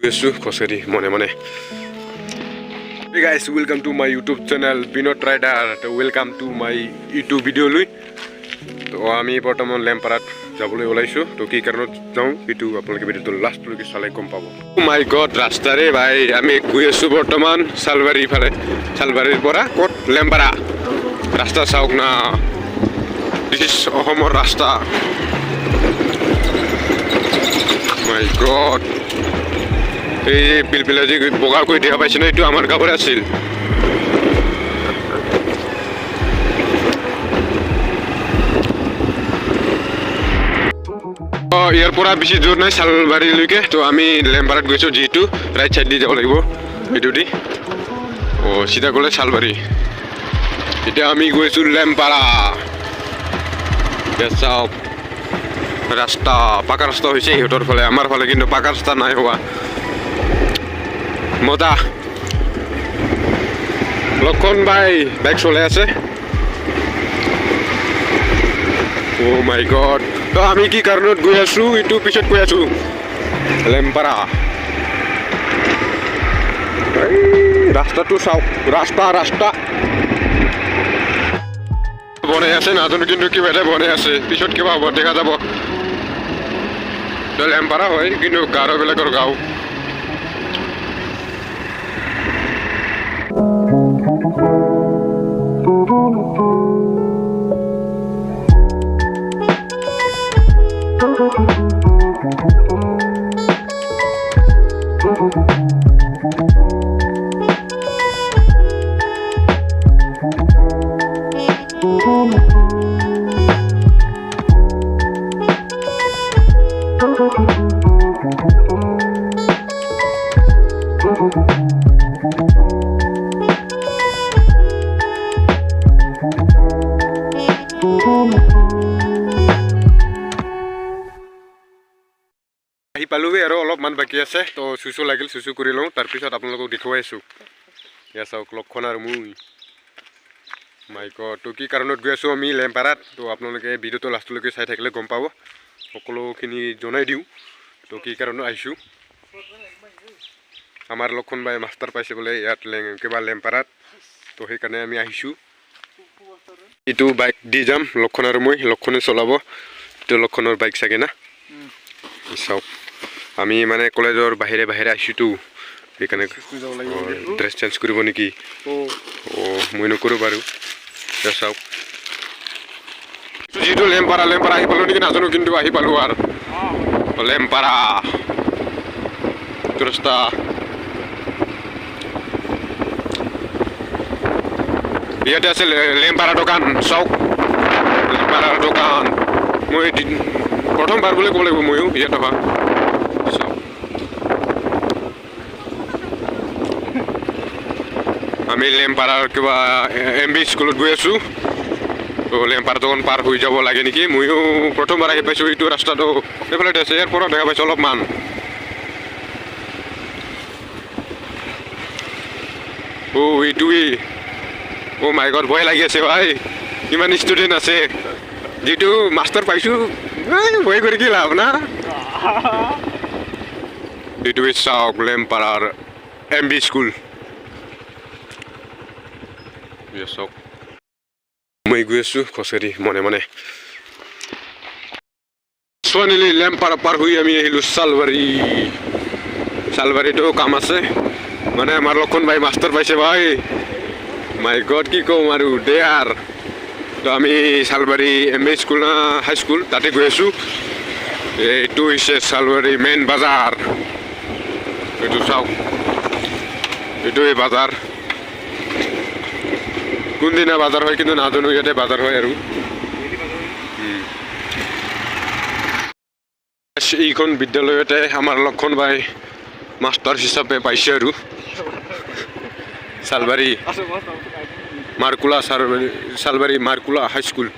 Khoseri mone. Hey guys, welcome to my YouTube channel Binod Rider. Welcome to my YouTube video lui. To ami বৰ্তমান লেম্পাৰাত যাবলৈ ওলাইছো তো কি কাৰণত যাওঁ এটো আপোনালোকে ভিডিওটো লাষ্ট লৈকে চালে গম পাব ও মাই গড ৰাস্তাৰে ভাই আমি গৈ আছো বৰ্তমান সালবাৰী ফালে সালবাৰীৰ পৰা কোট লেম্পাৰা ৰাস্তা চাওক না দিস ইজ অসমৰ ৰাস্তা মাই গড এই পিলপিলা যে বগা কৈ দেখা পাইছ না এটো আমাৰ গাঁৱৰ আছিল ইয়াৰ পৰা বেছি দূৰ নাই সালবাৰীলৈকে তো আমি লেম্পাৰাত গৈছো যেটো ৰাইট সাইড দি যাব লাগিব এটো দি ও সিধা গলে সালবাৰী এটা আমি গৈছো লেম্পাৰা দেখাও ৰাস্তা পাকা ৰাস্তা হইছে হেটৰ ফালে আমাৰ ফালে কিন্তু পাকা ৰাস্তা নাই হোৱা মজা লক্ষণ ভাই বাইক চলাই আছে ও মাই গড তো আমি কি কাৰণত গৈ আছো এটো পিছত কৈ আছো লেম্পাৰা ৰাস্তাটো চাওক ৰাস্তা বনাই আছে নাজানো কিন্তু কিবা এটা বনাই আছে পিছত কিবা হ'ব দেখা যাব তো লেম্পাৰা হয় কিন্তু গাঁওবিলাকৰ গাঁও আহি পালোৱে আৰু অলপমান বাকী আছে তো চুচু লাগিল চুচু কৰি লওঁ তাৰপিছত আপোনালোকক দেখুৱাইছো ইয়া চাওক লক্ষণ আৰু মই মাই গড তো কি কাৰণত গৈ আছো আমি লেম্পাৰাত তো আপোনালোকে ভিডিওটো লাষ্টলৈকে চাই থাকিলে গম পাব সকলোখিনি জনাই দিওঁ তো কি কাৰণত আহিছো আমাৰ লক্ষণ ভাই মাষ্টাৰ পাইছে বোলে ইয়াত কিবা লেম্পাৰাত তো সেইকাৰণে আমি আহিছো এটো বাইক দি যাম লক্ষণ আৰু মই লক্ষণে চলাব তো লক্ষণৰ বাইক চাগে না চাওক আমি মানে কলেজৰ বাহিৰে আহিছো তো সেইকাৰণে ড্ৰেছ চেঞ্জ কৰিব নেকি ও মই নকৰো বাৰু চাওক যেটো লেম্পাৰা আহি পালো নেকি নাজানো কিন্তু আহি পালো আৰু লেম্পাৰা ৰাস্তা ইয়াতে আছে লেম্পাৰা দোকান চাওক লেম্পাৰা দোকান মই প্ৰথমবাৰ বুলি ক'ব লাগিব ময়ো ইয়াত অহা চাওক আমি লেম্পাৰাৰ কিবা MB স্কুলত গৈ আছো তো লেম্পাৰা দোকান পাৰ হৈ যাব লাগে নেকি ময়ো প্ৰথমবাৰ আহি পাইছো এইটো ৰাস্তাটো এইফালে আছে ইয়াৰ পৰা দেখা পাইছো অলপমান ও এইটোৱে ও মাই গড ভয় লাগি আছে ভাই ইমান ষ্টুডেণ্ট আছে যেটো মাষ্টাৰ পাইছো ভয় কৰি কি লাভ না এইটোৱে চাওক লেম্পাৰাৰ MB স্কুল চাওক মই গৈ আছো খোজকাঢ়ি মনে সোনালি লেম্পাৰা পাৰ হৈ আমি আহিলো সালবাৰীটো কাম আছে মানে আমাৰ লক্ষণ ভাই মাষ্টাৰ পাইছে ভাই মাই গড কি কম আৰু দেয়াৰ তো আমি সালবাৰী MB স্কুল না হাই স্কুল তাতে গৈ আছো এইটো হৈছে সালবাৰী মেইন বাজাৰ এইটো চাওক এইটোৱে বাজাৰ কোনদিনা বাজাৰ হয় কিন্তু নাজানো ইয়াতে বাজাৰ হয় আৰু এইখন বিদ্যালয়তে আমাৰ লক্ষণ ভাই মাষ্টাৰ হিচাপে পাইছে আৰু সালবাৰী মাৰ্কুলা হাই স্কুল